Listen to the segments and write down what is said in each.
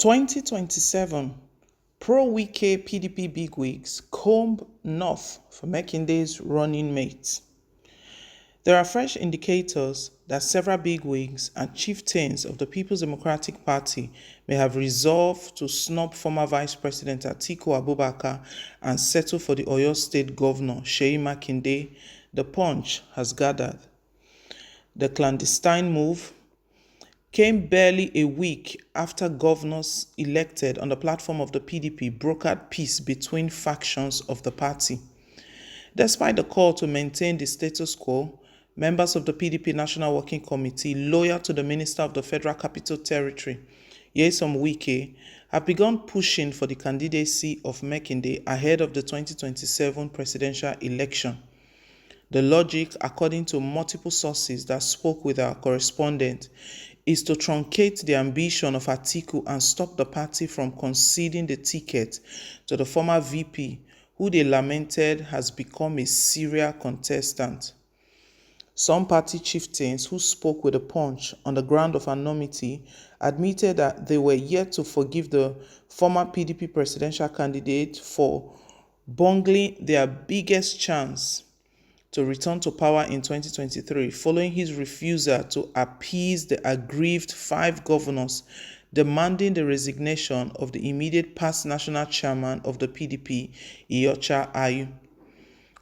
2027, pro-Wike PDP bigwigs comb north for Makinde's running mate. There are fresh indicators that several bigwigs and chieftains of the People's Democratic Party may have resolved to snub former Vice President ATIKU ABUBAKAR and settle for the Oyo State Governor Seyi Makinde, the Punch has gathered. The clandestine move came barely a week after governors elected on the platform of the PDP brokered peace between factions of the party. Despite the call to maintain the status quo, members of the PDP National Working Committee, loyal to the Minister of the Federal Capital Territory, Nyesom Wike, have begun pushing for the candidacy of Makinde ahead of the 2027 presidential election. The logic, according to multiple sources that spoke with our correspondent, is to truncate the ambition of ATIKU and stop the party from conceding the ticket to the former VP, who they lamented has become a serial contestant. Some party chieftains who spoke with the Punch on the ground of anonymity admitted that they were yet to forgive the former PDP presidential candidate for bungling their biggest chance to return to power in 2023 following his refusal to appease the aggrieved 5 governors demanding the resignation of the immediate past national chairman of the PDP, Iyorchia Ayu.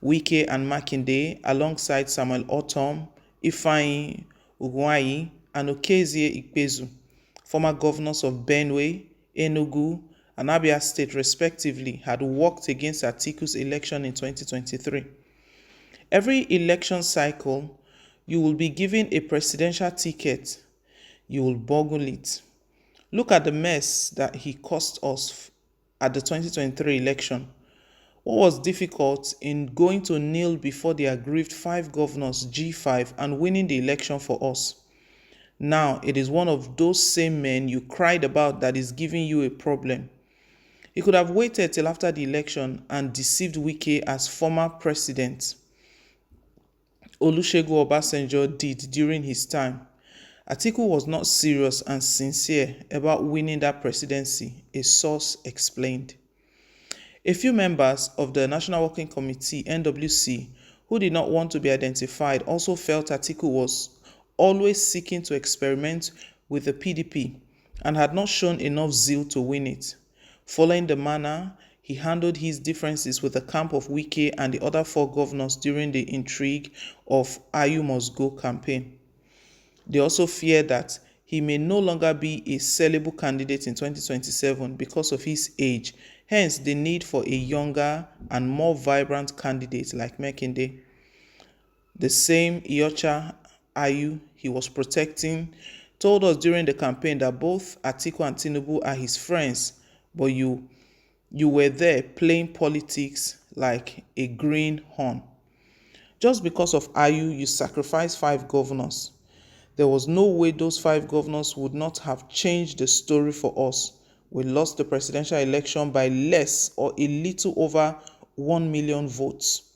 Wike and Makinde, alongside Samuel Ortom, Ifeanyi Ugwuanyi, and Okezie Ikpezu, former governors of Benue, Enugu, and Abia State respectively, had worked against Atiku's election in 2023. Every election cycle, you will be given a presidential ticket. You will boggle it. Look at the mess that he cost us at the 2023 election. What was difficult in going to kneel before the aggrieved 5 governors G5 and winning the election for us? Now it is one of those same men you cried about that is giving you a problem. He could have waited till after the election and deceived Wike as former president Olusegun Obasanjo did during his time. Atiku was not serious and sincere about winning that presidency, a source explained. A few members of the National Working Committee, NWC, who did not want to be identified, also felt Atiku was always seeking to experiment with the PDP and had not shown enough zeal to win it. Following the manner he handled his differences with the camp of Wike and the other 4 governors during the intrigue of Ayu Must Go campaign. They also fear that he may no longer be a sellable candidate in 2027 because of his age, hence the need for a younger and more vibrant candidate like Makinde. The same Iyorchia Ayu he was protecting told us during the campaign that both Atiku and Tinubu are his friends, but you were there playing politics like a greenhorn. Just because of Ayu, you sacrificed 5 governors. There was no way those 5 governors would not have changed the story for us. We lost the presidential election by less or a little over 1 million votes.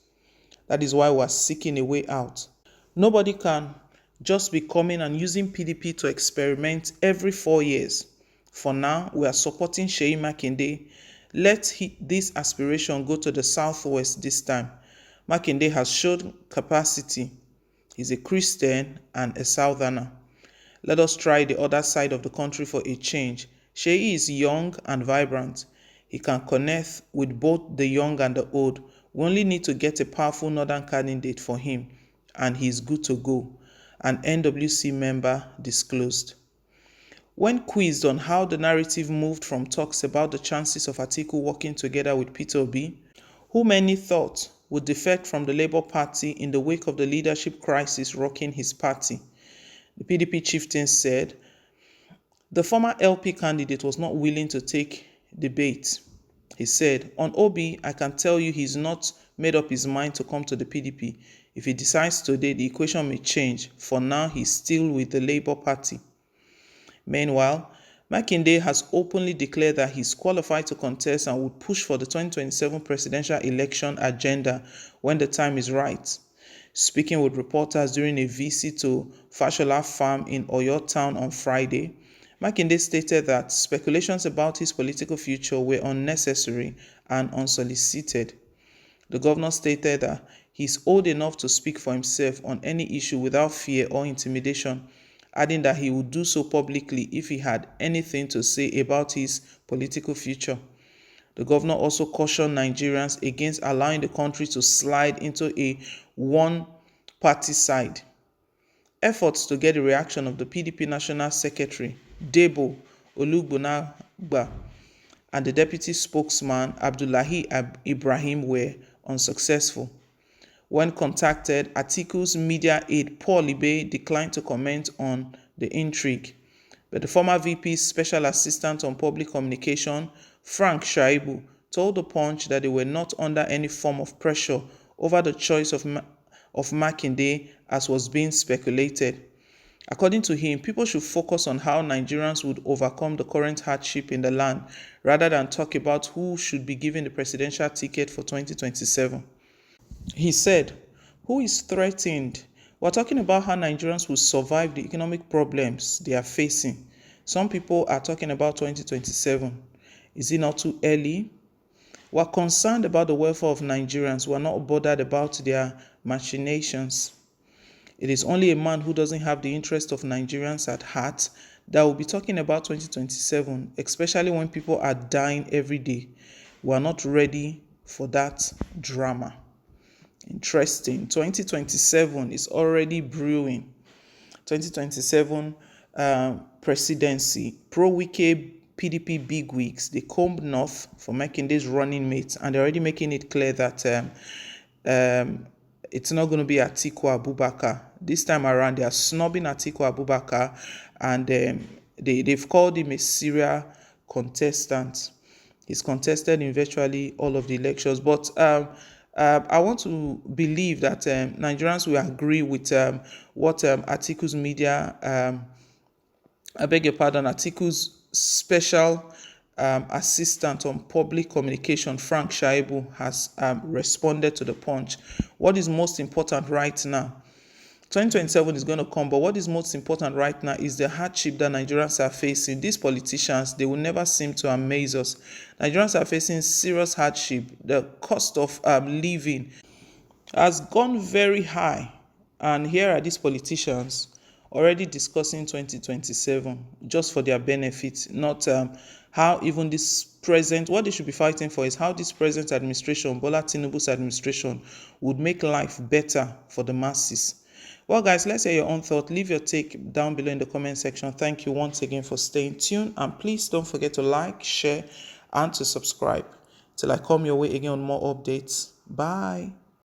That is why we are seeking a way out. Nobody can just be coming and using PDP to experiment every 4 years. For now, we are supporting Seyi Makinde. Let this aspiration go to the southwest this time. Makinde has shown capacity. He's a Christian and a southerner. Let us try the other side of the country for a change. Seyi is young and vibrant. He can connect with both the young and the old. We only need to get a powerful northern candidate for him, and he is good to go, an NWC member disclosed. When quizzed on how the narrative moved from talks about the chances of Atiku working together with Peter Obi, who many thought would defect from the Labour Party in the wake of the leadership crisis rocking his party, the PDP chieftain said the former LP candidate was not willing to take the bait. He said, "On Obi, I can tell you he's not made up his mind to come to the PDP. If he decides today, the equation may change. For now, he's still with the Labour Party." Meanwhile, Makinde has openly declared that he's qualified to contest and would push for the 2027 presidential election agenda when the time is right. Speaking with reporters during a visit to Fashola Farm in Oyo Town on Friday, Makinde stated that speculations about his political future were unnecessary and unsolicited. The governor stated that he is old enough to speak for himself on any issue without fear or intimidation, adding that he would do so publicly if he had anything to say about his political future. The governor also cautioned Nigerians against allowing the country to slide into a one-party side. Efforts to get the reaction of the PDP National Secretary, Debo Olugbonagba, and the deputy spokesman, Abdullahi Ibrahim, were unsuccessful. When contacted, ATIKU's media aide Paul Ibe declined to comment on the intrigue, but the former VP's special assistant on public communication, Frank Shaibu, told the Punch that they were not under any form of pressure over the choice of Makinde as was being speculated. According to him, people should focus on how Nigerians would overcome the current hardship in the land rather than talk about who should be given the presidential ticket for 2027. He said, "Who is threatened? We're talking about how Nigerians will survive the economic problems they are facing. Some people are talking about 2027. Is it not too early? We're concerned about the welfare of Nigerians. We're not bothered about their machinations. It is only a man who doesn't have the interest of Nigerians at heart that will be talking about 2027, especially when people are dying every day. We are not ready for that drama." Interesting. 2027 is already brewing. 2027 presidency. Pro-Wike PDP bigwigs, they combed north for Makinde's running mates, and they're already making it clear that it's not going to be ATIKU ABUBAKAR. This time around, they are snubbing ATIKU ABUBAKAR, and they've called him a serial contestant. He's contested in virtually all of the elections. But I want to believe that Nigerians will agree with what ATIKU's media, ATIKU's special assistant on public communication, Frank Shaibu, has responded to the Punch. What is most important right now? 2027 is going to come, but what is most important right now is the hardship that Nigerians are facing. These politicians, they will never seem to amaze us. Nigerians are facing serious hardship. The cost of living has gone very high, and here are these politicians already discussing 2027 just for their benefit, not how even this present, what they should be fighting for is how this present administration, Bola Tinubu's administration, would make life better for the masses. Well, guys, let's hear your own thought. Leave your take down below in the comment section. Thank you once again for staying tuned, and please don't forget to like, share, and to subscribe. Till I come your way again on more updates. Bye.